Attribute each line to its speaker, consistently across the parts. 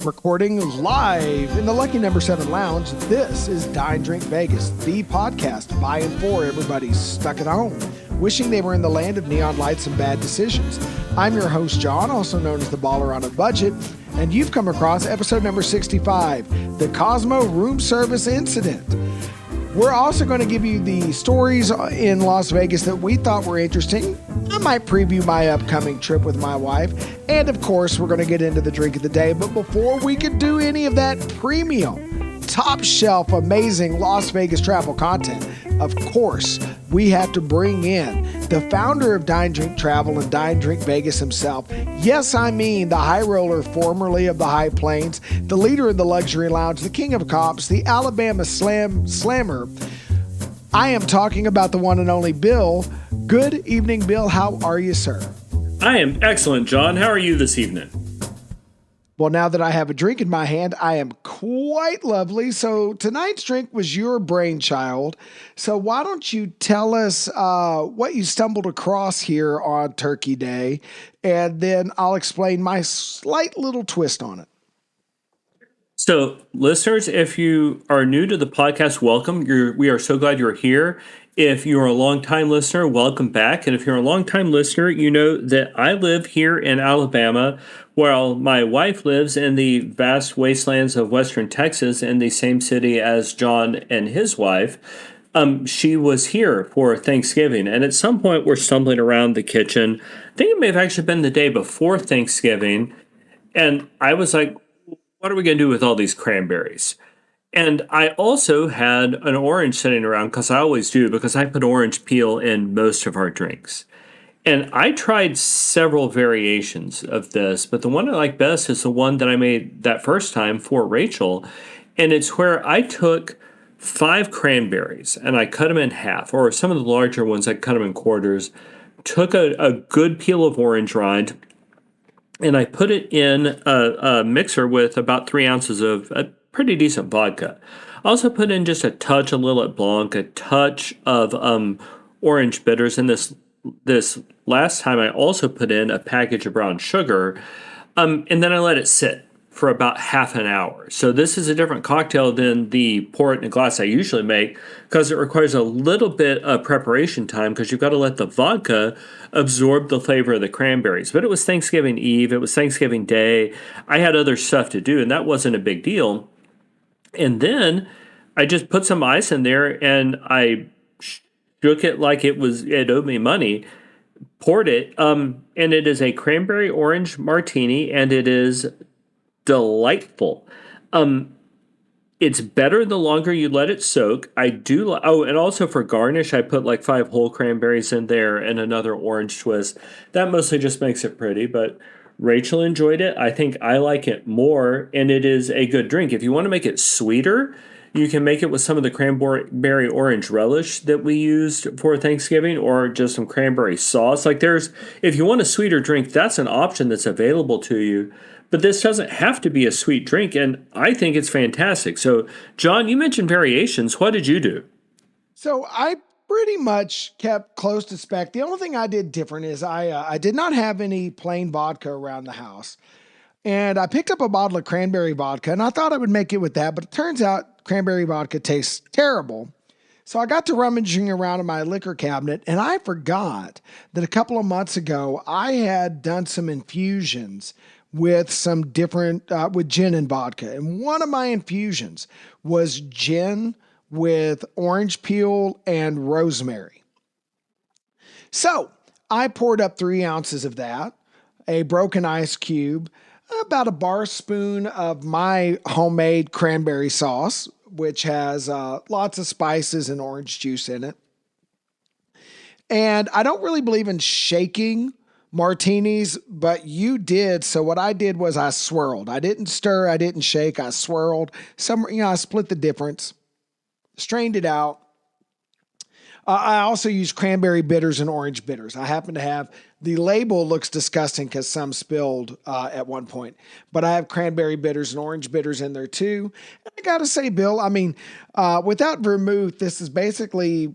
Speaker 1: Recording live in the Lucky Number 7 Lounge, this is Dine, Drink Vegas, the podcast by and for everybody stuck at home, wishing they were in the land of neon lights and bad decisions. I'm your host, John, also known as the Baller on a Budget, and you've come across episode number 65, the Cosmo room service incident. We're also going to give you the stories in Las Vegas that we thought were interesting. I might preview my upcoming trip with my wife. And of course, we're going to get into the drink of the day. But before we can do any of that premium, top shelf, amazing Las Vegas travel content, of course, we have to bring in the founder of Dine, Drink Travel and Dine, Drink Vegas himself. Yes, I mean the high roller formerly of the High Plains, the leader of the luxury lounge, the king of cops, the Alabama slammer. I am talking about the one and only Bill. Good evening, Bill. How are you, sir?
Speaker 2: I am excellent, John. How are you this evening?
Speaker 1: Well, now that I have a drink in my hand, I am quite lovely. So tonight's drink was your brainchild. So why don't you tell us what you stumbled across here on Turkey Day, and then I'll explain my slight little twist on it.
Speaker 2: So, listeners, if you are new to the podcast, welcome. We are so glad you're here. If you're a longtime listener, welcome back. And if you're a longtime listener, you know that I live here in Alabama, while my wife lives in the vast wastelands of western Texas in the same city as John and his wife. She was here for Thanksgiving. And at some point, we're stumbling around the kitchen. I think it may have actually been the day before Thanksgiving. And I was like, what are we going to do with all these cranberries? And I also had an orange sitting around, because I always do, because I put orange peel in most of our drinks. And I tried several variations of this, but the one I like best is the one that I made that first time for Rachel. And it's where I took 5 cranberries and I cut them in half, or some of the larger ones, I cut them in quarters, took a good peel of orange rind, and I put it in a mixer with about 3 ounces of a pretty decent vodka. I also put in just a touch of Lillet Blanc, a touch of orange bitters, and this last time I also put in a package of brown sugar, and then I let it sit for about half an hour. So this is a different cocktail than the pour it in a glass I usually make, because it requires a little bit of preparation time, because you've got to let the vodka absorb the flavor of the cranberries. But it was Thanksgiving Eve, it was Thanksgiving Day, I had other stuff to do, and that wasn't a big deal. And then I just put some ice in there, and I shook it like it owed me money, poured it, and it is a cranberry orange martini, and it is delightful. It's better the longer you let it soak. I do. And also for garnish, I put like 5 whole cranberries in there and another orange twist. That mostly just makes it pretty, but Rachel enjoyed it. I think I like it more, and it is a good drink. If you want to make it sweeter, you can make it with some of the cranberry orange relish that we used for Thanksgiving, or just some cranberry sauce. If you want a sweeter drink, that's an option that's available to you. But this doesn't have to be a sweet drink, and I think it's fantastic. So, John, you mentioned variations. What did you do?
Speaker 1: So I pretty much kept close to spec. The only thing I did different is I did not have any plain vodka around the house. And I picked up a bottle of cranberry vodka, and I thought I would make it with that, but it turns out cranberry vodka tastes terrible. So I got to rummaging around in my liquor cabinet, and I forgot that a couple of months ago, I had done some infusions with some different, with gin and vodka. And one of my infusions was gin with orange peel and rosemary. So I poured up 3 ounces of that, a broken ice cube, about a bar spoon of my homemade cranberry sauce, which has lots of spices and orange juice in it. And I don't really believe in shaking martinis, but you did. So what I did was I swirled. I didn't stir. I didn't shake. I swirled. I split the difference, strained it out. I also used cranberry bitters and orange bitters. I happen to have, the label looks disgusting because some spilled at one point, but I have cranberry bitters and orange bitters in there too. And I got to say, Bill, without vermouth, this is basically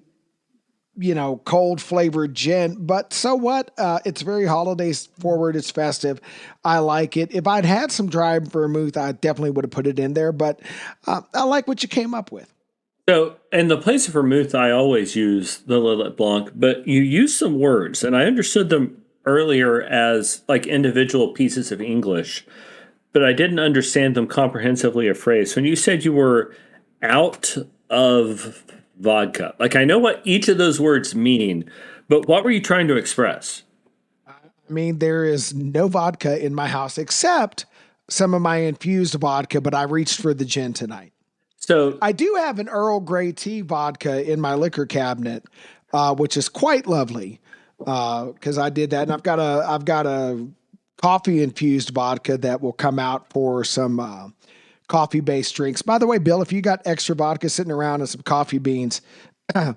Speaker 1: cold flavored gin, but so what? It's very holidays forward. It's festive. I like it. If I'd had some dry vermouth, I definitely would have put it in there, but I like what you came up with.
Speaker 2: So, in the place of vermouth, I always use the Lillet Blanc, but you use some words, and I understood them earlier as like individual pieces of English, but I didn't understand them comprehensively a phrase. When you said you were out of vodka, like I know what each of those words mean, but what were you trying to express?
Speaker 1: I mean, there is no vodka in my house except some of my infused vodka, but I reached for the gin tonight.
Speaker 2: So,
Speaker 1: I do have an Earl Grey tea vodka in my liquor cabinet, which is quite lovely because I did that, and I've got a coffee infused vodka that will come out for some coffee based drinks. By the way, Bill, if you got extra vodka sitting around and some coffee beans, you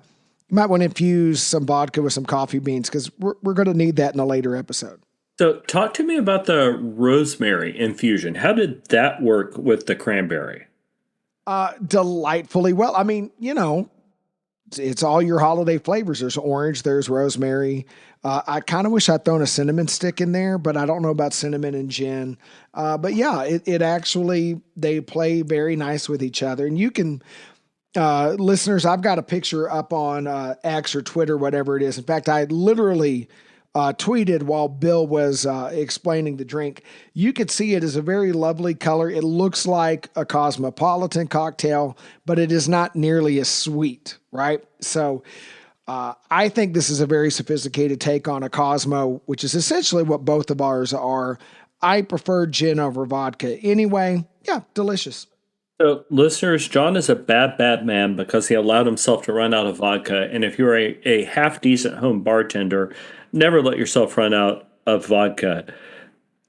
Speaker 1: might want to infuse some vodka with some coffee beans because we're going to need that in a later episode.
Speaker 2: so talk to me about the rosemary infusion. How did that work with the cranberry?
Speaker 1: Delightfully well. I mean, it's all your holiday flavors. There's orange, there's rosemary. I kind of wish I'd thrown a cinnamon stick in there, but I don't know about cinnamon and gin. But yeah, it actually, they play very nice with each other. And you can, listeners, I've got a picture up on X or Twitter, whatever it is. In fact, I literally tweeted while Bill was explaining the drink. You could see it is a very lovely color. It looks like a cosmopolitan cocktail, but it is not nearly as sweet, right? So I think this is a very sophisticated take on a Cosmo, which is essentially what both of ours are. I prefer gin over vodka anyway. Yeah, delicious.
Speaker 2: So, listeners, John is a bad, bad man because he allowed himself to run out of vodka. And if you're a half decent home bartender, never let yourself run out of vodka.
Speaker 1: I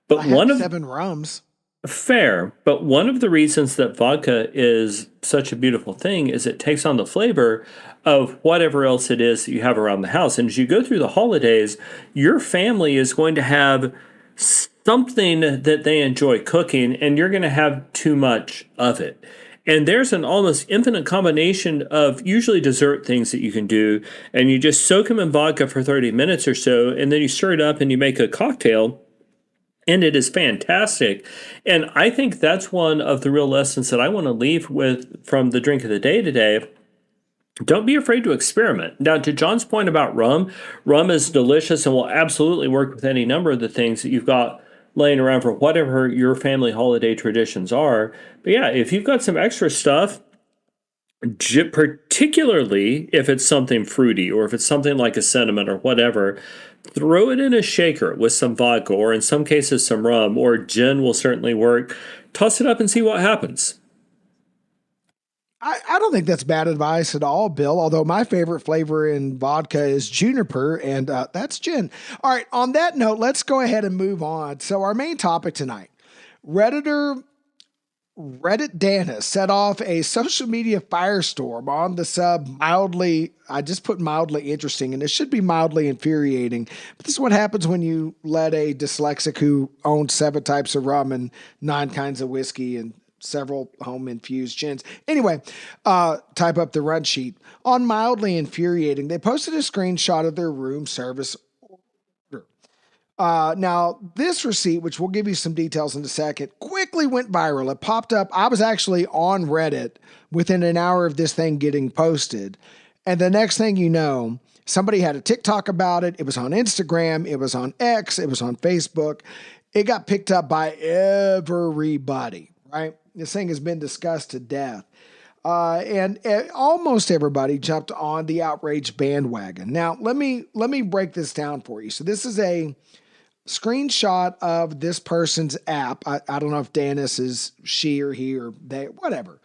Speaker 2: But one
Speaker 1: have
Speaker 2: of
Speaker 1: seven rums.
Speaker 2: Fair, but one of the reasons that vodka is such a beautiful thing is it takes on the flavor of whatever else it is that you have around the house. And as you go through the holidays, your family is going to have something that they enjoy cooking, and you're going to have too much of it. And there's an almost infinite combination of usually dessert things that you can do, and you just soak them in vodka for 30 minutes or so, and then you stir it up and you make a cocktail, and it is fantastic. And I think that's one of the real lessons that I want to leave with from the drink of the day today. Don't be afraid to experiment. Now, to John's point about rum, rum is delicious and will absolutely work with any number of the things that you've got laying around for whatever your family holiday traditions are. But yeah, if you've got some extra stuff, particularly if it's something fruity or if it's something like a cinnamon or whatever, throw it in a shaker with some vodka or in some cases some rum or gin will certainly work. Toss it up and see what happens.
Speaker 1: I don't think that's bad advice at all, Bill. Although my favorite flavor in vodka is juniper, and that's gin. All right. On that note, let's go ahead and move on. So our main topic tonight: Redditor Reddit Dana set off a social media firestorm on the sub mildly, I just put mildly interesting, and it should be mildly infuriating. But this is what happens when you let a dyslexic who owns seven types of rum and nine kinds of whiskey and several home infused gins. Anyway, type up the run sheet. On mildly infuriating, they posted a screenshot of their room service. Now, this receipt, which we'll give you some details in a second, quickly went viral. It popped up. I was actually on Reddit within an hour of this thing getting posted. And the next thing you know, somebody had a TikTok about it. It was on Instagram. It was on X. It was on Facebook. It got picked up by everybody, right? This thing has been discussed to death. And almost everybody jumped on the outrage bandwagon. Now, let me break this down for you. So this is a screenshot of this person's app. I don't know if Danis is she or he or they, whatever.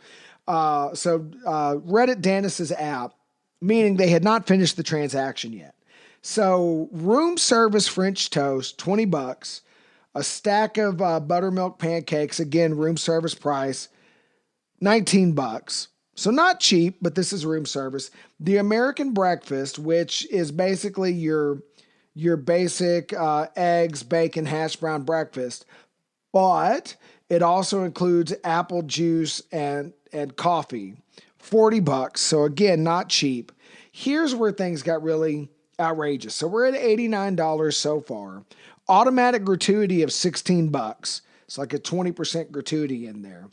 Speaker 1: Reddit Danis's app, meaning they had not finished the transaction yet. So room service French toast, $20, a stack of buttermilk pancakes, again, room service price, $19. So not cheap, but this is room service. The American breakfast, which is basically your basic eggs, bacon, hash brown breakfast, but it also includes apple juice and coffee. $40. So again, not cheap. Here's where things got really outrageous. So we're at $89 so far. Automatic gratuity of $16. It's like a 20% gratuity in there.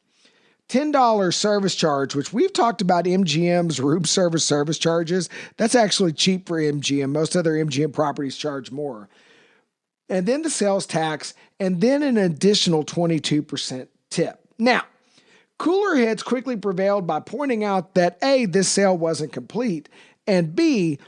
Speaker 1: $10 service charge, which we've talked about MGM's room service charges. That's actually cheap for MGM. Most other MGM properties charge more. And then the sales tax, and then an additional 22% tip. Now, cooler heads quickly prevailed by pointing out that A, this sale wasn't complete, and B,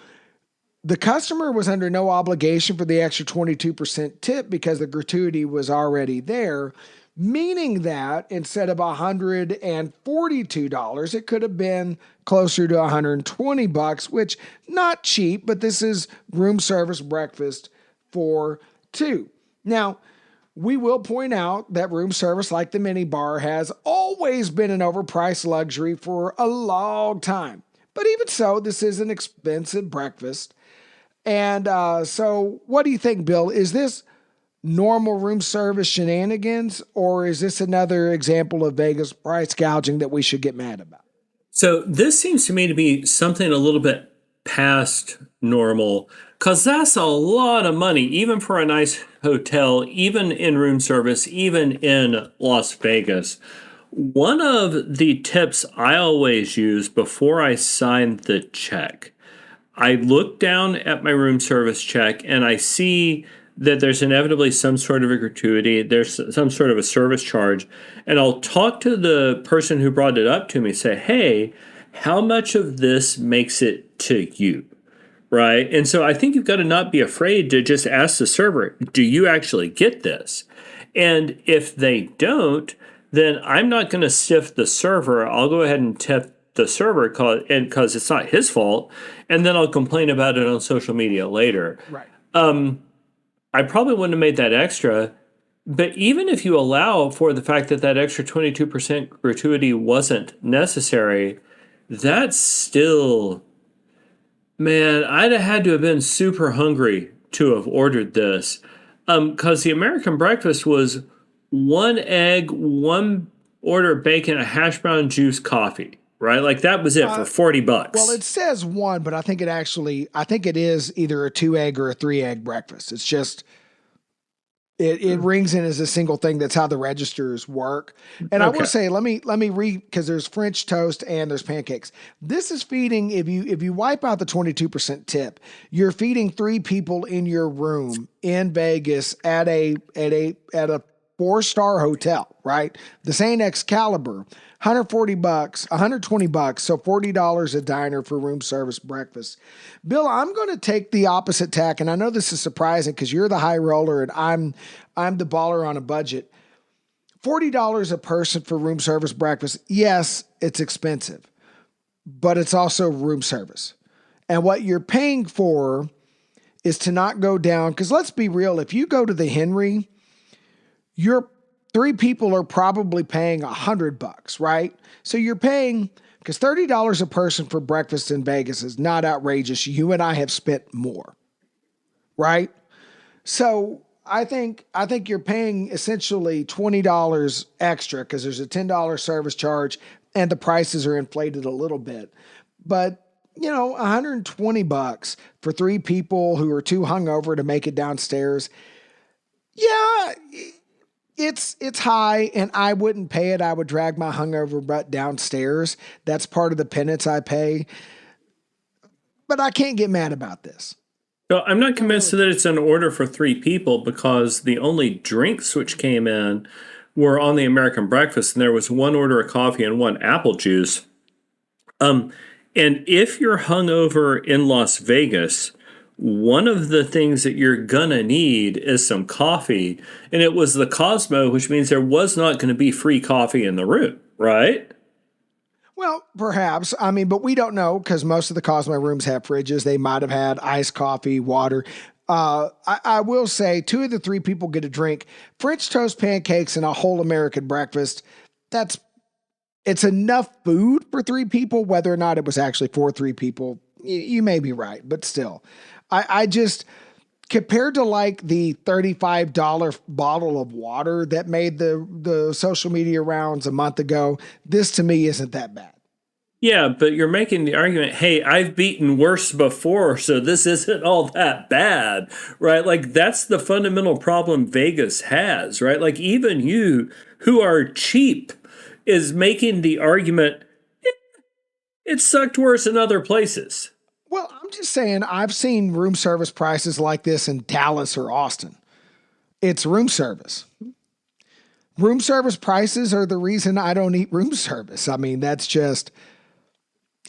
Speaker 1: the customer was under no obligation for the extra 22% tip because the gratuity was already there, meaning that instead of $142, it could have been closer to $120, which not cheap, but this is room service breakfast for two. Now, we will point out that room service, like the mini bar, has always been an overpriced luxury for a long time. But even so, this is an expensive breakfast. And so what do you think, Bill? Is this normal room service shenanigans, or is this another example of Vegas price gouging that we should get mad about?
Speaker 2: So this seems to me to be something a little bit past normal because that's a lot of money, even for a nice hotel, even in room service, even in Las Vegas. One of the tips I always use before I sign the check, I look down at my room service check and I see that there's inevitably some sort of a gratuity, there's some sort of a service charge, and I'll talk to the person who brought it up to me, say, hey, how much of this makes it to you? Right? And so I think you've got to not be afraid to just ask the server, do you actually get this? And if they don't, then I'm not going to stiff the server. I'll go ahead and tip the server because it's not his fault, and then I'll complain about it on social media later.
Speaker 1: Right.
Speaker 2: I probably wouldn't have made that extra, but even if you allow for the fact that that extra 22% gratuity wasn't necessary, that's still, man, I'd have had to have been super hungry to have ordered this. Because the American breakfast was one egg, one order of bacon, a hash brown, juice, coffee. Right? Like that was it for $40.
Speaker 1: Well, it says one, but I think it is either a 2-egg or a 3-egg breakfast. It's just, it rings in as a single thing. That's how the registers work. And I will say, let me read, because there's French toast and there's pancakes. This is feeding, if you wipe out the 22% tip, you're feeding 3 people in your room in Vegas at a 4-star hotel, right? This ain't Excalibur. $140, $120, so $40 a diner for room service breakfast. Bill, I'm going to take the opposite tack, and I know this is surprising because you're the high roller and I'm the baller on a budget. $40 a person for room service breakfast. Yes, it's expensive, but it's also room service. And what you're paying for is to not go down, because let's be real, if you go to the Henry, you're 3 people are probably paying $100, right? So you're paying, because $30 a person for breakfast in Vegas is not outrageous. You and I have spent more, right? So I think you're paying essentially $20 extra because there's a $10 service charge and the prices are inflated a little bit. But $120 for 3 people who are too hungover to make it downstairs. Yeah, it's high, and I wouldn't pay it. I would drag my hungover butt downstairs. That's part of the penance I pay. But I can't get mad about this.
Speaker 2: So I'm not convinced that it's an order for 3 people because the only drinks which came in were on the American breakfast, and there was 1 order of coffee and 1 apple juice. And if you're hungover in Las Vegas, one of the things that you're gonna need is some coffee, and it was the Cosmo, which means there was not going to be free coffee in the room, right?
Speaker 1: Well, perhaps. I mean, but we don't know because most of the Cosmo rooms have fridges. They might have had iced coffee, water. I will say 2 of the 3 people get a drink. French toast, pancakes, and a whole American breakfast. It's enough food for 3 people. Whether or not it was actually for 3 people, you may be right, but still. I just, compared to like the $35 bottle of water that made the social media rounds a month ago, this to me isn't that bad.
Speaker 2: Yeah, but you're making the argument, hey, I've beaten worse before, so this isn't all that bad, right? Like, that's the fundamental problem Vegas has, right? Like, even you who are cheap is making the argument, it sucked worse in other places.
Speaker 1: Well, I'm just saying, I've seen room service prices like this in Dallas or Austin. It's room service. Room service prices are the reason I don't eat room service. I mean,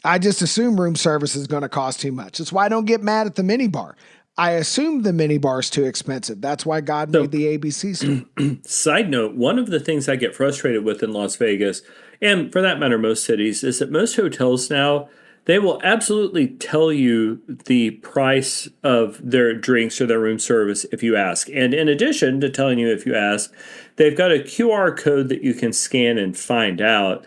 Speaker 1: I just assume room service is going to cost too much. That's why I don't get mad at the minibar. I assume the minibar is too expensive. That's why God made
Speaker 2: So,
Speaker 1: the ABC store.
Speaker 2: side note, one of the things I get frustrated with in Las Vegas, and for that matter, most cities, is that most hotels now, they will absolutely tell you the price of their drinks or their room service if you ask. And in addition to telling you if you ask, they've got a QR code that you can scan and find out.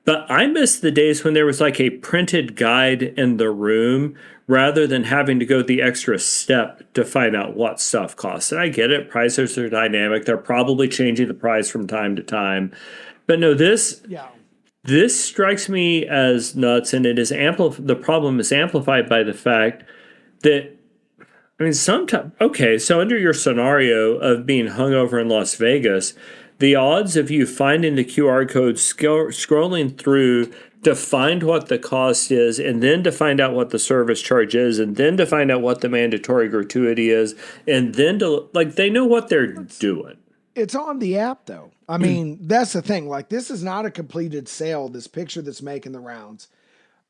Speaker 2: But I miss the days when there was like a printed guide in the room rather than having to go the extra step to find out what stuff costs. And I get it, prices are dynamic. They're probably changing the price from time to time. But no,
Speaker 1: Yeah.
Speaker 2: this strikes me as nuts, and the problem is amplified by the fact that I mean, sometimes, okay, so under your scenario of being hungover in Las Vegas, the odds of you finding the QR code, scrolling through to find what the cost is, and then to find out what the service charge is, and then to find out what the mandatory gratuity is, and then to, like, they know what they're doing.
Speaker 1: It's on the app though. I mean, that's the thing. Like, this is not a completed sale, this picture that's making the rounds.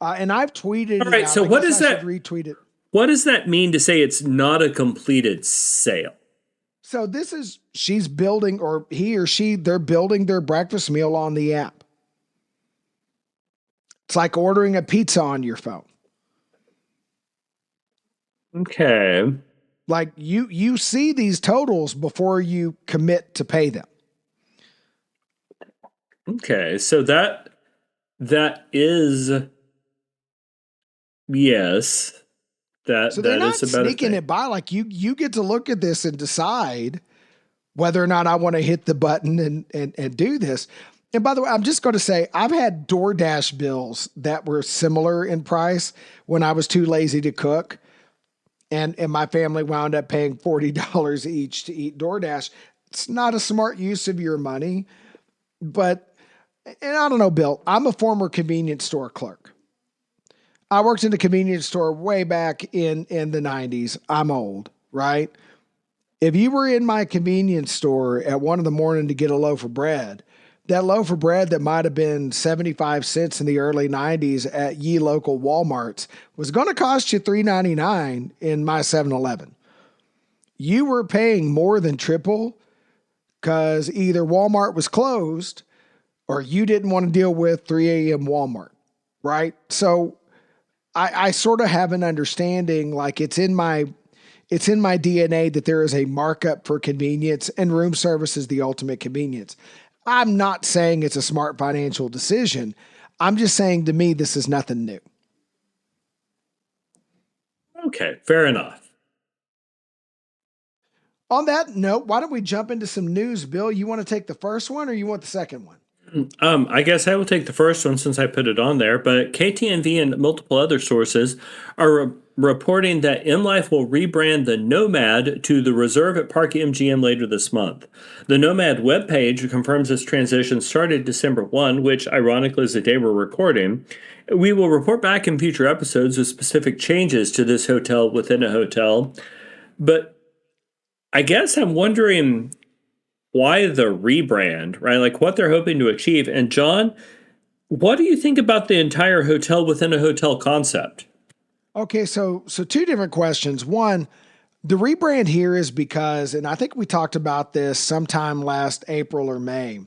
Speaker 1: And I've tweeted
Speaker 2: All
Speaker 1: it
Speaker 2: right,
Speaker 1: out.
Speaker 2: so
Speaker 1: I guess I should retweet it.
Speaker 2: what does that mean to say it's not a completed sale?
Speaker 1: So she's building, or he or she, they're building their breakfast meal on the app. It's like ordering a pizza on your phone.
Speaker 2: Okay.
Speaker 1: Like, you see these totals before you commit to pay them.
Speaker 2: Okay. So that is, yes,
Speaker 1: So they're
Speaker 2: that is
Speaker 1: not
Speaker 2: about a
Speaker 1: sneaking
Speaker 2: thing.
Speaker 1: it by. Like, you get to look at this and decide whether or not I want to hit the button and do this. And by the way, I'm just going to say, I've had DoorDash bills that were similar in price when I was too lazy to cook. And my family wound up paying $40 each to eat DoorDash. It's not a smart use of your money, but, and I don't know, Bill, I'm a former convenience store clerk. I worked in a convenience store way back in the 90s. I'm old, right? If you were in my convenience store at 1 in the morning to get a loaf of bread, that loaf of bread that might have been 75 cents in the early 90s at ye local Walmarts was going to cost you $3.99 in my 7-Eleven. You were paying more than triple because either Walmart was closed or you didn't want to deal with 3 a.m. Walmart, right? So I sort of have an understanding, like, it's in my DNA that there is a markup for convenience, and room service is the ultimate convenience. I'm not saying it's a smart financial decision. I'm just saying, to me, this is nothing new.
Speaker 2: Okay, fair enough.
Speaker 1: On that note, why don't we jump into some news, Bill? You want to take the first one or you want the second one?
Speaker 2: I guess I will take the first one since I put it on there, but KTNV and multiple other sources are reporting that MLife will rebrand the Nomad to the Reserve at Park MGM later this month. The Nomad webpage confirms this transition started December 1, which ironically is the day we're recording. We will report back in future episodes with specific changes to this hotel within a hotel, but I guess I'm wondering why the rebrand, right? Like what they're hoping to achieve. And John, what do you think about the entire hotel within a hotel concept?
Speaker 1: Okay, so two different questions. One, the rebrand here is because, and I think we talked about this sometime last April or May.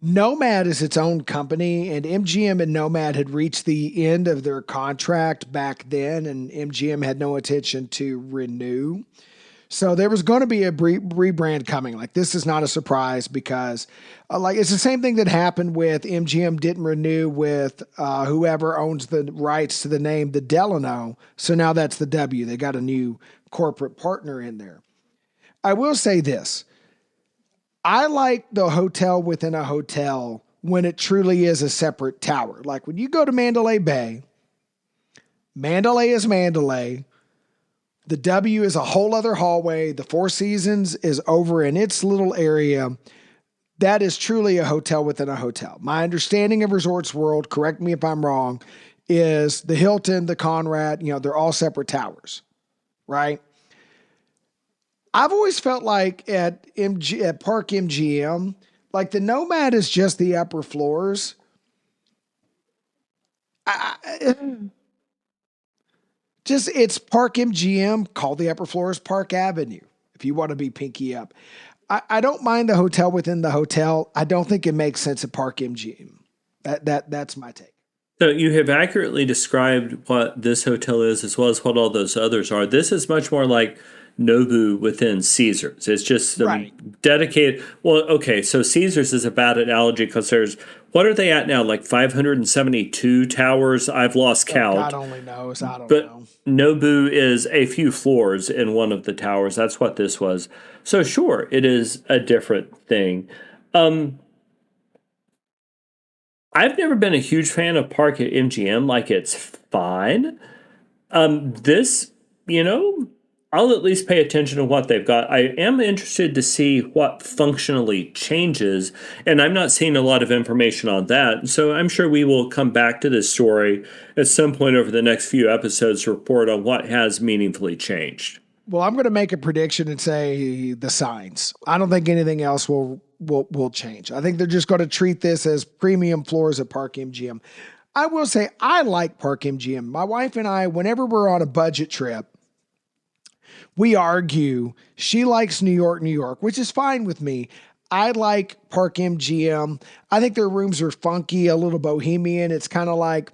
Speaker 1: Nomad is its own company, and MGM and Nomad had reached the end of their contract back then, and MGM had no intention to renew. So there was going to be a rebrand coming. Like, this is not a surprise because, like, it's the same thing that happened with MGM didn't renew with whoever owns the rights to the name, the Delano. So now that's the W. They got a new corporate partner in there. I will say this. I like the hotel within a hotel when it truly is a separate tower. Like when you go to Mandalay Bay, Mandalay is Mandalay. The W is a whole other hallway. The Four Seasons is over in its little area. That is truly a hotel within a hotel. My understanding of Resorts World, correct me if I'm wrong, is the Hilton, the Conrad, they're all separate towers, right? I've always felt like at Park MGM, like the Nomad is just the upper floors. Just it's Park MGM, call the upper floors Park Avenue if you want to be pinky up. I don't mind the hotel within the hotel. I don't think it makes sense at Park MGM. That's my take.
Speaker 2: So you have accurately described what this hotel is as well as what all those others are. This is much more like Nobu within Caesars. It's just some
Speaker 1: Right.
Speaker 2: dedicated. Well, okay, so Caesars is a bad analogy because there's, what are they at now? Like 572 towers? I've lost
Speaker 1: Oh, God
Speaker 2: count.
Speaker 1: only knows. I don't
Speaker 2: But
Speaker 1: know.
Speaker 2: Nobu is a few floors in one of the towers. That's what this was. So sure, it is a different thing. Um, I've never been a huge fan of Park at MGM. Like it's fine. This, you know, I'll at least pay attention to what they've got. I am interested to see what functionally changes, and I'm not seeing a lot of information on that. So I'm sure we will come back to this story at some point over the next few episodes to report on what has meaningfully changed.
Speaker 1: Well, I'm going to make a prediction and say the signs. I don't think anything else will change. I think they're just going to treat this as premium floors at Park MGM. I will say I like Park MGM. My wife and I, whenever we're on a budget trip, we argue. She likes New York, New York, which is fine with me. I like Park MGM. I think their rooms are funky, a little bohemian. It's kind of like,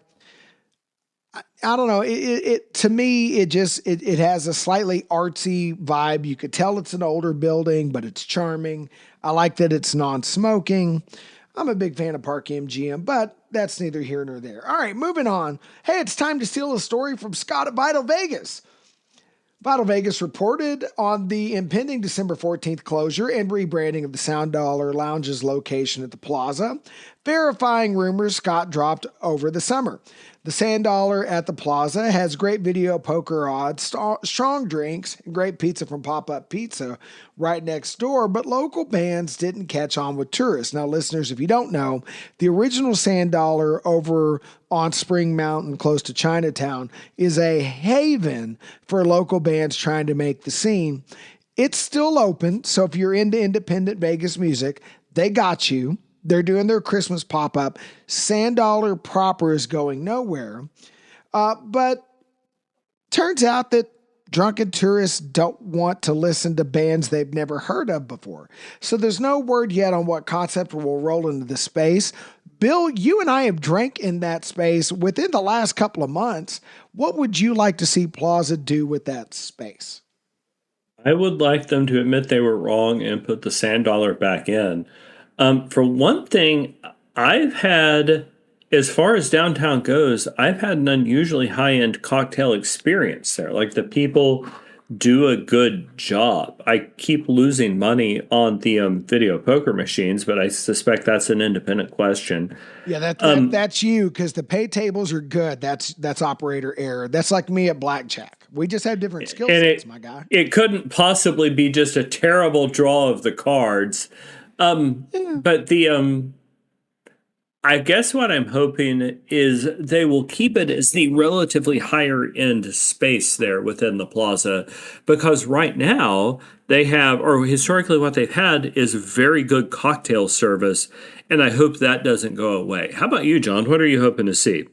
Speaker 1: I don't know. It to me, it has a slightly artsy vibe. You could tell it's an older building, but it's charming. I like that it's non-smoking. I'm a big fan of Park MGM, but that's neither here nor there. All right, moving on. Hey, it's time to steal a story from Scott at Vital Vegas. Vital Vegas reported on the impending December 14th closure and rebranding of the Sound Dollar Lounge's location at the Plaza, verifying rumors Scott dropped over the summer. The Sand Dollar at the Plaza has great video poker odds, strong drinks, and great pizza from Pop Up Pizza right next door, but local bands didn't catch on with tourists. Now, listeners, if you don't know, the original Sand Dollar over on Spring Mountain close to Chinatown is a haven for local bands trying to make the scene. It's still open, so if you're into independent Vegas music, they got you. They're doing their Christmas pop-up. Sand Dollar proper is going nowhere. But turns out that drunken tourists don't want to listen to bands they've never heard of before. So there's no word yet on what concept will roll into the space. Bill, you and I have drank in that space within the last couple of months. What would you like to see Plaza do with that space?
Speaker 2: I would like them to admit they were wrong and put the sand dollar back in. For one thing, I've had, as far as downtown goes, I've had an unusually high end cocktail experience there. Like the people do a good job. I keep losing money on the video poker machines, but I suspect that's an independent question.
Speaker 1: Yeah, that's you because the pay tables are good. That's operator error. That's like me at blackjack. We just have different skill
Speaker 2: And
Speaker 1: sets, my guy.
Speaker 2: it couldn't possibly be just a terrible draw of the cards.
Speaker 1: Yeah.
Speaker 2: But I guess what I'm hoping is they will keep it as the relatively higher end space there within the plaza, because right now they have, or historically what they've had is very good cocktail service, and I hope that doesn't go away. How about you, John? What are you hoping to see?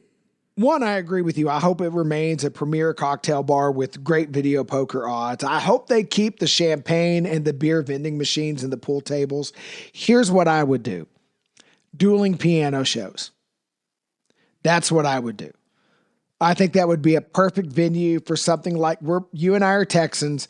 Speaker 1: One, I agree with you. I hope it remains a premier cocktail bar with great video poker odds. I hope they keep the champagne and the beer vending machines and the pool tables. Here's what I would do. Dueling piano shows. That's what I would do. I think that would be a perfect venue for something like you and I are Texans.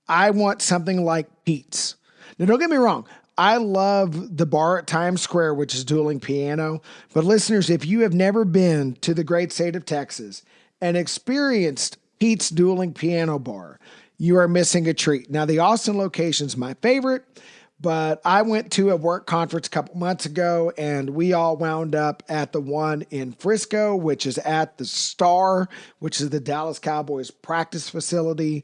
Speaker 1: I want something like Pete's. Now, don't get me wrong. I love the bar at Times Square, which is dueling piano. But listeners, if you have never been to the great state of Texas and experienced Pete's dueling piano bar, you are missing a treat. Now, the Austin location is my favorite, But I went to a work conference a couple months ago, and we all wound up at the one in Frisco, which is at the Star, which is the Dallas Cowboys practice facility.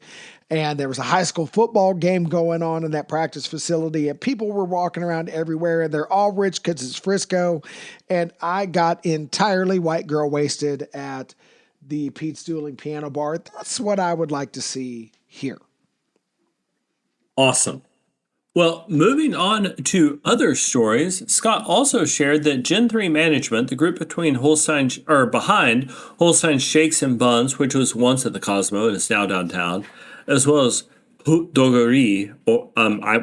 Speaker 1: And there was a high school football game going on in that practice facility, and people were walking around everywhere, and they're all rich because it's Frisco. And I got entirely white girl wasted at the Pete's Dueling Piano Bar. That's what I would like to see here.
Speaker 2: Awesome. Well, moving on to other stories, Scott also shared that Gen 3 Management, the group between Holstein or behind Holstein Shakes and Buns, which was once at the Cosmo and is now downtown, as well as Hoot Dogerie,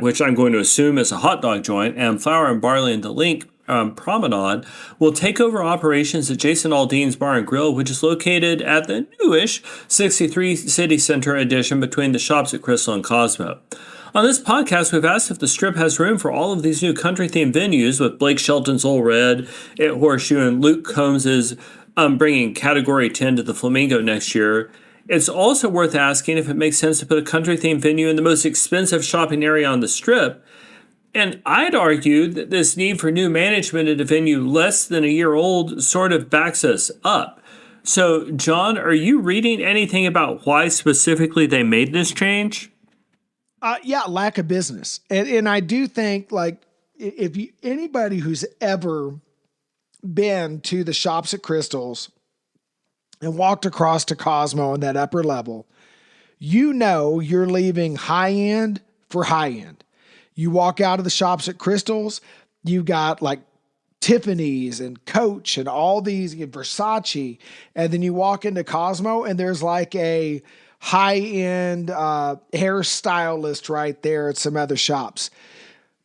Speaker 2: which I'm going to assume is a hot dog joint, and Flour and Barley and the Link Promenade, will take over operations at Jason Aldean's Bar and Grill, which is located at the newish 63 City Center edition between the shops at Crystal and Cosmo. On this podcast, we've asked if the Strip has room for all of these new country-themed venues, with Blake Shelton's Ole Red at Horseshoe and Luke Combs's bringing Category 10 to the Flamingo next year. It's also worth asking if it makes sense to put a country-themed venue in the most expensive shopping area on the Strip. And I'd argue that this need for new management at a venue less than a year old sort of backs us up. So, John, are you reading anything about why specifically they made this change?
Speaker 1: Yeah, lack of business. And I do think, like, if you anybody who's ever been to the shops at Crystals and walked across to Cosmo in that upper level, you know you're leaving high end for high end. You walk out of the shops at Crystals, you got like Tiffany's and Coach and all these, Versace, and then you walk into Cosmo and there's like a high-end hairstylist right there at some other shops.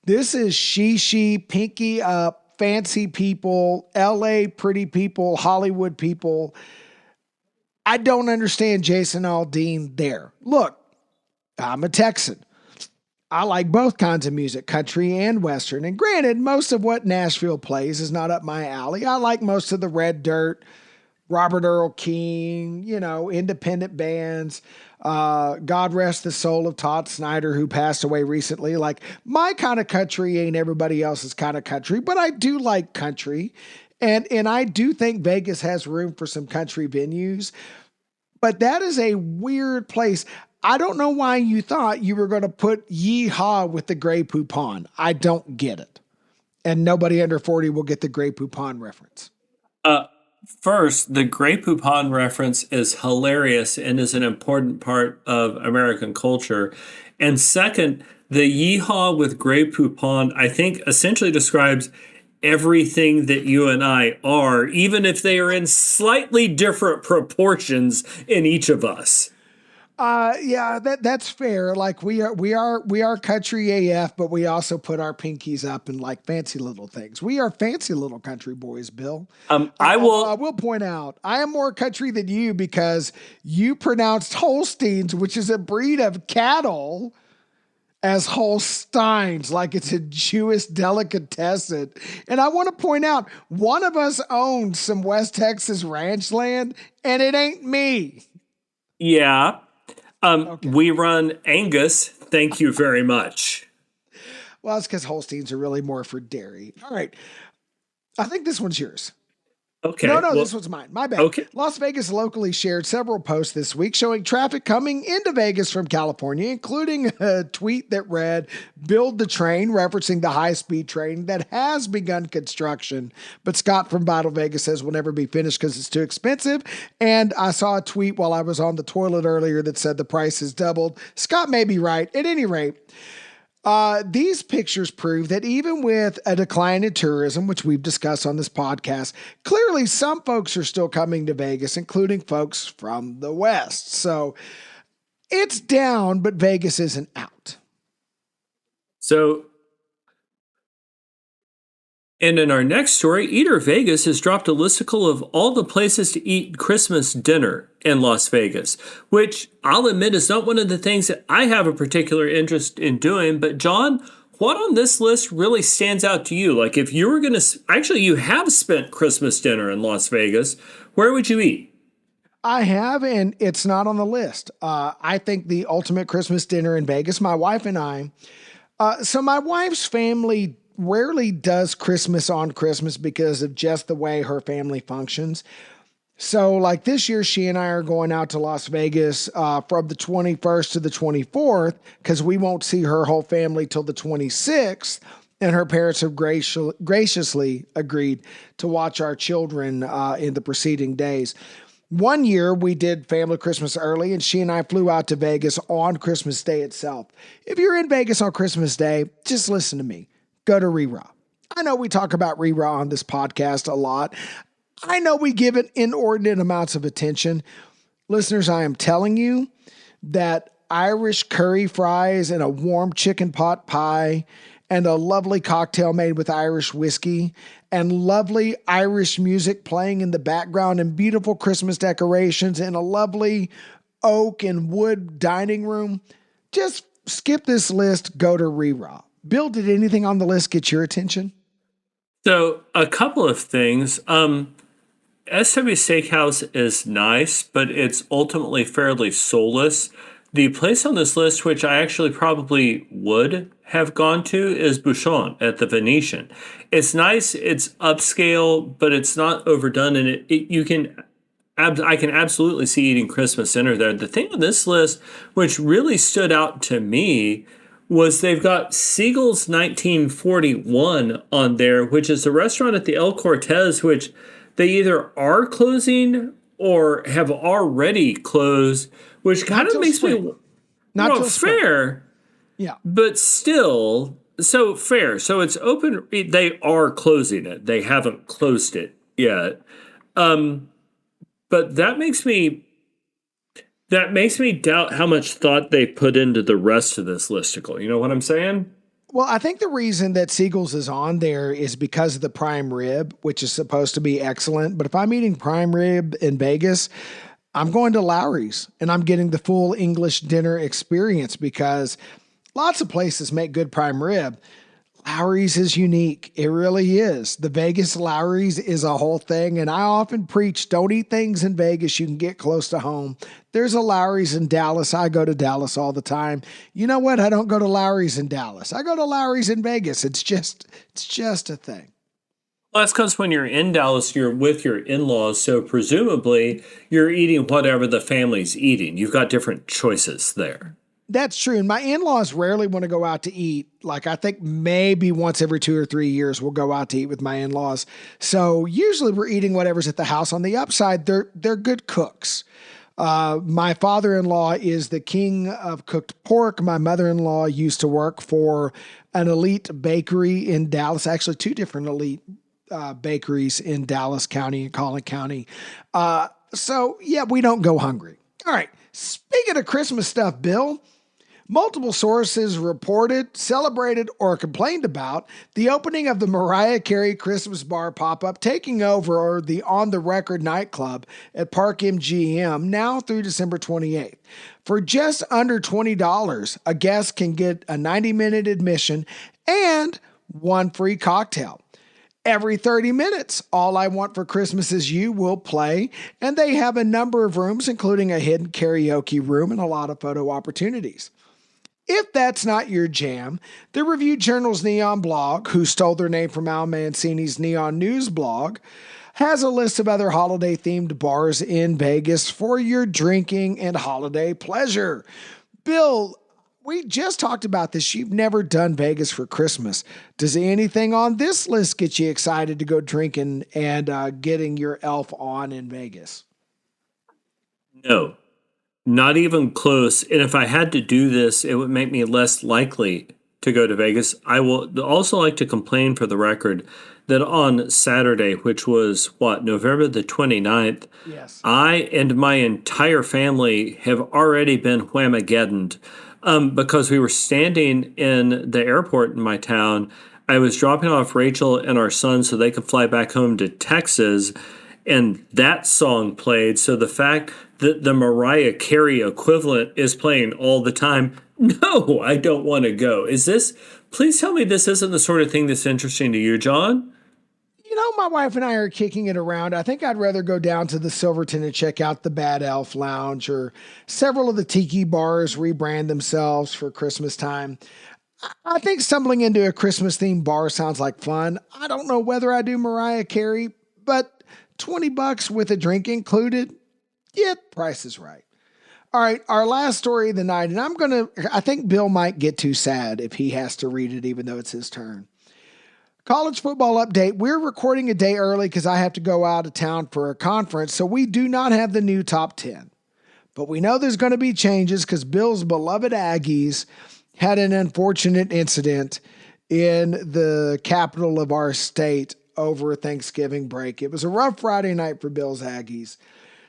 Speaker 1: This is she, pinky up, fancy people, LA pretty people, Hollywood people. I don't understand Jason Aldean there. Look, I'm a Texan. I like both kinds of music, country and Western. And granted, most of what Nashville plays is not up my alley. I like most of the Red Dirt, Robert Earl Keen, independent bands. God rest the soul of Todd Snyder, who passed away recently. Like, my kind of country ain't everybody else's kind of country, but I do like country. And I do think Vegas has room for some country venues, but that is a weird place. I don't know why you thought you were going to put Yeehaw with the Grey Poupon. I don't get it. And nobody under 40 will get the Grey Poupon reference.
Speaker 2: First, the Grey Poupon reference is hilarious and is an important part of American culture. And second, the Yeehaw with Grey Poupon, I think, essentially describes everything that you and I are, even if they are in slightly different proportions in each of us.
Speaker 1: Yeah, that's fair. Like, we are country AF, but we also put our pinkies up in like fancy little things. We are fancy little country boys, Bill. I will point out, I am more country than you because you pronounced Holsteins, which is a breed of cattle, as Holsteins, like it's a Jewish delicatessen. And I want to point out, one of us owns some West Texas ranch land, and it ain't me.
Speaker 2: Yeah. Okay. We run Angus. Thank you very much.
Speaker 1: Well, it's because Holsteins are really more for dairy. All right. I think this one's yours.
Speaker 2: Okay.
Speaker 1: No, this one's mine. My bad.
Speaker 2: Okay.
Speaker 1: Las Vegas locally shared several posts this week showing traffic coming into Vegas from California, including a tweet that read, "Build the train," referencing the high-speed train that has begun construction, but Scott from Vital Vegas says will never be finished because it's too expensive. And I saw a tweet while I was on the toilet earlier that said the price has doubled. Scott may be right. At any rate, these pictures prove that even with a decline in tourism, which we've discussed on this podcast, clearly some folks are still coming to Vegas, including folks from the West. So it's down, but Vegas isn't out.
Speaker 2: So, and in our next story, Eater Vegas has dropped a listicle of all the places to eat Christmas dinner in Las Vegas, which I'll admit is not one of the things that I have a particular interest in doing. But John, what on this list really stands out to you? Like, if you were going to, actually, you have spent Christmas dinner in Las Vegas, where would you eat?
Speaker 1: I have, and it's not on the list. I think the ultimate Christmas dinner in Vegas, my wife and I So my wife's family rarely does Christmas on Christmas because of just the way her family functions. So, like this year, she and I are going out to Las Vegas from the 21st to the 24th because we won't see her whole family till the 26th. And her parents have graciously agreed to watch our children in the preceding days. One year we did family Christmas early, and she and I flew out to Vegas on Christmas Day itself. If you're in Vegas on Christmas Day, just listen to me. Go to Reraw. I know we talk about Reraw on this podcast a lot. I know we give it inordinate amounts of attention. Listeners, I am telling you that Irish curry fries and a warm chicken pot pie and a lovely cocktail made with Irish whiskey and lovely Irish music playing in the background and beautiful Christmas decorations and a lovely oak and wood dining room. Just skip this list, go to Reraw. Bill, did anything on the list get your attention?
Speaker 2: So, a couple of things. SW Steakhouse is nice, but it's ultimately fairly soulless. The place on this list, which I actually probably would have gone to, is Bouchon at the Venetian. It's nice, it's upscale, but it's not overdone, and I can absolutely see eating Christmas dinner there. The thing on this list, which really stood out to me, was they've got Siegel's 1941 on there, which is a restaurant at the El Cortez, which they either are closing or have already closed, which kind of makes me
Speaker 1: not
Speaker 2: fair.
Speaker 1: Yeah.
Speaker 2: But still, so fair. So it's open. They are closing it. They haven't closed it yet. But that makes me doubt how much thought they put into the rest of this listicle. You know what I'm saying?
Speaker 1: Well, I think the reason that Siegel's is on there is because of the prime rib, which is supposed to be excellent. But if I'm eating prime rib in Vegas, I'm going to Lowry's and I'm getting the full English dinner experience because lots of places make good prime rib. Lowry's is unique. It really is. The Vegas Lowry's is a whole thing. And I often preach, don't eat things in Vegas you can get close to home. There's a Lowry's in Dallas. I go to Dallas all the time. You know what? I don't go to Lowry's in Dallas. I go to Lowry's in Vegas. It's just a thing.
Speaker 2: Well, that's because when you're in Dallas, you're with your in-laws. So presumably you're eating whatever the family's eating. You've got different choices there.
Speaker 1: That's true. And my in-laws rarely want to go out to eat. Like I think maybe once every 2 or 3 years we'll go out to eat with my in-laws. So usually we're eating whatever's at the house. On the upside, they're good cooks. My father-in-law is the king of cooked pork. My mother-in-law used to work for an elite bakery in Dallas, actually 2 different elite bakeries in Dallas County and Collin County. So yeah, we don't go hungry. All right. Speaking of Christmas stuff, Bill, multiple sources reported, celebrated, or complained about the opening of the Mariah Carey Christmas bar pop-up taking over the On the Record nightclub at Park MGM now through December 28th. For just under $20, a guest can get a 90-minute admission and 1 free cocktail. Every 30 minutes, All I Want for Christmas Is You will play, and they have a number of rooms, including a hidden karaoke room and a lot of photo opportunities. If that's not your jam, the Review Journal's Neon blog, who stole their name from Al Mancini's Neon News blog, has a list of other holiday-themed bars in Vegas for your drinking and holiday pleasure. Bill, we just talked about this. You've never done Vegas for Christmas. Does anything on this list get you excited to go drinking and getting your elf on in Vegas?
Speaker 2: No, not even close. And if I had to do this, it would make me less likely to go to Vegas. I will also like to complain for the record that on Saturday, which was November the 29th,
Speaker 1: yes,
Speaker 2: I and my entire family have already been whamageddoned. Because we were standing in the airport in my town. I was dropping off Rachel and our son so they could fly back home to Texas, and that song played. So the fact that the Mariah Carey equivalent is playing all the time, no, I don't want to go. Please tell me this isn't the sort of thing that's interesting to you, John?
Speaker 1: You know, my wife and I are kicking it around. I think I'd rather go down to the Silverton and check out the Bad Elf Lounge, or several of the tiki bars rebrand themselves for Christmas time. I think stumbling into a Christmas themed bar sounds like fun. I don't know whether I do Mariah Carey, but $20 with a drink included, yeah, price is right. All right, our last story of the night, and I think Bill might get too sad if he has to read it, even though it's his turn. College football update. We're recording a day early because I have to go out of town for a conference, so we do not have the new top 10. But we know there's going to be changes because Bill's beloved Aggies had an unfortunate incident in the capital of our state over Thanksgiving break. It was a rough Friday night for Bill's Aggies.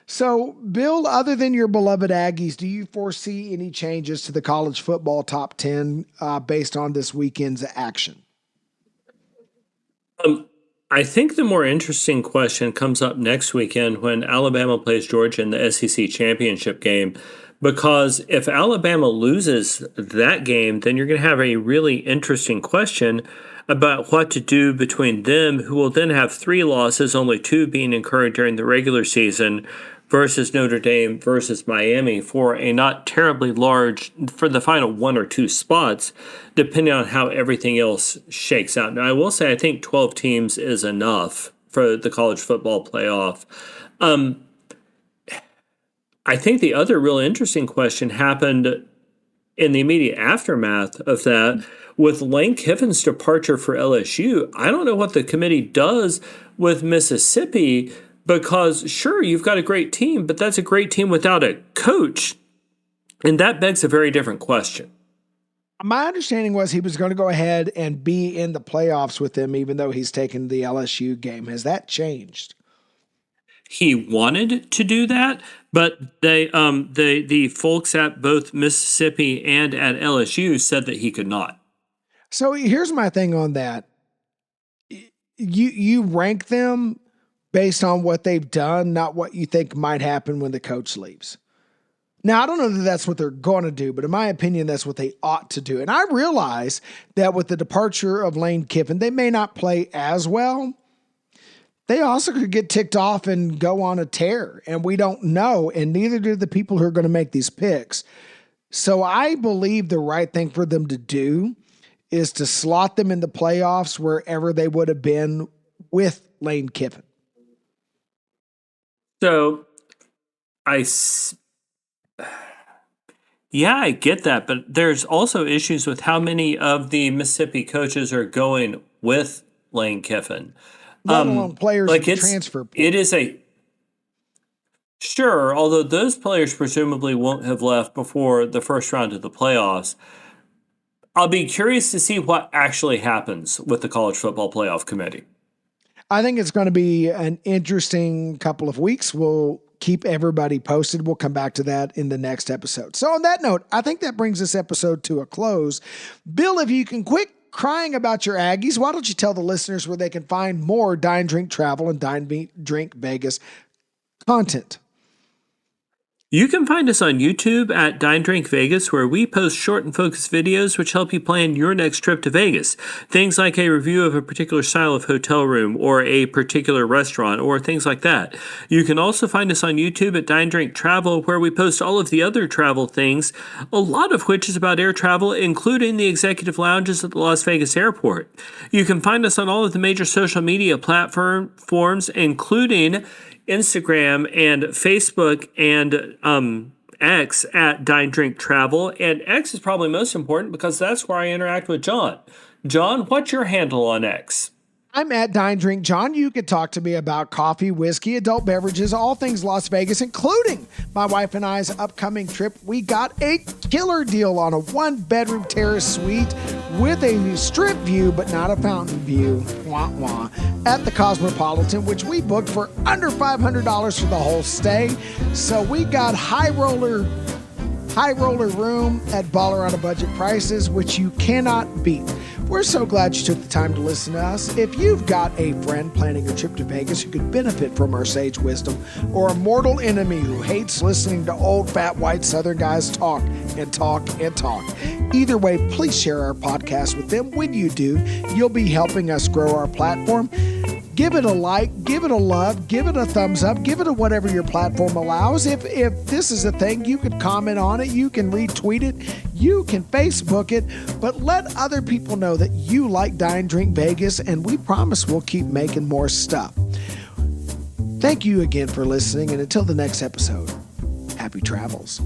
Speaker 1: So, Bill, other than your beloved Aggies, do you foresee any changes to the college football top 10 based on this weekend's action?
Speaker 2: I think the more interesting question comes up next weekend when Alabama plays Georgia in the SEC championship game. Because if Alabama loses that game, then you're going to have a really interesting question about what to do between them, who will then have 3 losses, only 2 being incurred during the regular season, versus Notre Dame versus Miami for a not terribly large, for the final 1 or 2 spots, depending on how everything else shakes out. Now, I will say I think 12 teams is enough for the college football playoff. I think the other real interesting question happened in the immediate aftermath of that with Lane Kiffin's departure for LSU. I don't know what the committee does with Mississippi because, sure, you've got a great team, but that's a great team without a coach. And that begs a very different question.
Speaker 1: My understanding was he was going to go ahead and be in the playoffs with them, even though he's taken the LSU game. Has that changed?
Speaker 2: He wanted to do that, but the folks at both Mississippi and at LSU said that he could not.
Speaker 1: So here's my thing on that. You rank them based on what they've done, not what you think might happen when the coach leaves. Now, I don't know that that's what they're going to do, but in my opinion, that's what they ought to do. And I realize that with the departure of Lane Kiffin, they may not play as well. They also could get ticked off and go on a tear, and we don't know, and neither do the people who are going to make these picks. So I believe the right thing for them to do is to slot them in the playoffs wherever they would have been with Lane Kiffin.
Speaker 2: So I get that, but there's also issues with how many of the Mississippi coaches are going with Lane Kiffin.
Speaker 1: Let alone players
Speaker 2: like
Speaker 1: transfer portal.
Speaker 2: It is sure, although those players presumably won't have left before the first round of the playoffs. I'll be curious to see what actually happens with the College Football Playoff Committee.
Speaker 1: I think it's going to be an interesting couple of weeks. We'll keep everybody posted. We'll come back to that in the next episode. So on that note, I think that brings this episode to a close. Bill, if you can quit crying about your Aggies, why don't you tell the listeners where they can find more Dine, Drink, Travel, and Dine, Drink, Vegas content?
Speaker 2: You can find us on YouTube at Dine Drink Vegas, where we post short and focused videos which help you plan your next trip to Vegas. Things like a review of a particular style of hotel room or a particular restaurant or things like that. You can also find us on YouTube at Dine Drink Travel, where we post all of the other travel things, a lot of which is about air travel, including the executive lounges at the Las Vegas airport. You can find us on all of the major social media platforms, including Instagram and Facebook and X at Dine Drink Travel. And X is probably most important because that's where I interact with John. John, what's your handle on X?
Speaker 1: I'm at Dine Drink John. You could talk to me about coffee, whiskey, adult beverages, all things Las Vegas, including my wife and I's upcoming trip. We got a killer deal on a 1-bedroom terrace suite with a strip view, but not a fountain view, wah wah, at the Cosmopolitan, which we booked for under $500 for the whole stay. So we got high roller room at Baller on a Budget prices, which you cannot beat. We're so glad you took the time to listen to us. If you've got a friend planning a trip to Vegas who could benefit from our sage wisdom, or a mortal enemy who hates listening to old fat white Southern guys talk and talk and talk, either way, please share our podcast with them. When you do, you'll be helping us grow our platform. Give it a like, give it a love, give it a thumbs up, give it a whatever your platform allows. If this is a thing, you can comment on it, you can retweet it, you can Facebook it, but let other people know that you like Dine Drink Vegas, and we promise we'll keep making more stuff. Thank you again for listening, and until the next episode, happy travels.